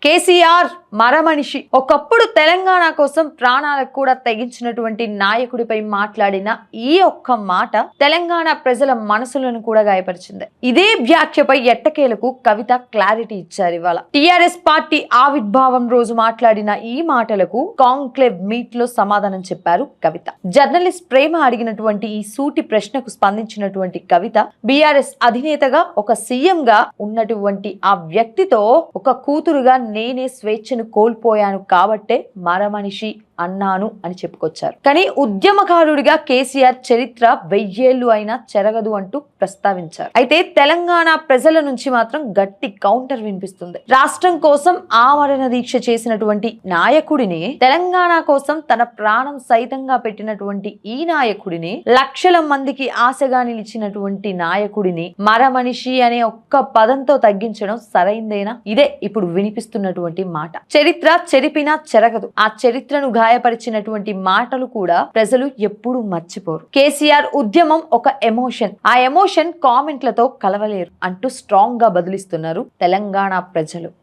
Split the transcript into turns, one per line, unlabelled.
కేసీఆర్ మరమనిషి. ఒకప్పుడు తెలంగాణ కోసం ప్రాణాలకు కూడా తెగించినటువంటి నాయకుడిపై మాట్లాడిన ఈ ఒక్క మాట తెలంగాణ ప్రజల మనసులను కూడా గాయపరిచింది. ఇదే వ్యాఖ్యపై ఎట్టకేలకు కవిత క్లారిటీ ఇచ్చారు. ఇవాళ టిఆర్ఎస్ పార్టీ ఆవిర్భావం రోజు మాట్లాడిన ఈ మాటలకు కాంక్లేవ్ మీట్ లో సమాధానం చెప్పారు కవిత. జర్నలిస్ట్ ప్రేమ అడిగినటువంటి ఈ సూటి ప్రశ్నకు స్పందించినటువంటి కవిత, బీఆర్ఎస్ అధినేతగా ఒక సీఎం గా ఉన్నటువంటి ఆ వ్యక్తితో ఒక కూతురుగా నేనే స్వేచ్ఛను కోల్పోయాను కాబట్టే మరమనిషి అన్నాను అని చెప్పుకొచ్చారు. కానీ ఉద్యమకారుడిగా కేసీఆర్ చరిత్ర 1000 ఏళ్లు అయినా చెరగదు అంటూ ప్రస్తావించారు. అయితే తెలంగాణ ప్రజల నుంచి మాత్రం గట్టి కౌంటర్ వినిపిస్తుంది. రాష్ట్రం కోసం ఆమరణ దీక్ష చేసినటువంటి నాయకుడిని, తెలంగాణ కోసం తన ప్రాణం సైతంగా పెట్టినటువంటి ఈ నాయకుడిని, లక్షల మందికి ఆశగా నిలిచినటువంటి నాయకుడిని మరమనిషి అనే ఒక్క పదంతో తగ్గించడం సరైందేనా? ఇదే ఇప్పుడు వినిపిస్తున్నటువంటి మాట. చరిత్ర చెరిపినా చెరగదు. ఆ చరిత్రను గాయపరిచినటువంటి మాటలు కూడా ప్రజలు ఎప్పుడూ మర్చిపోరు. కేసీఆర్ ఉద్యమం ఒక ఎమోషన్. ఆ ఎమోషన్ కామెంట్లతో కలవలేరు అంటూ స్ట్రాంగ్ గా బదులిస్తున్నారు తెలంగాణ ప్రజలు.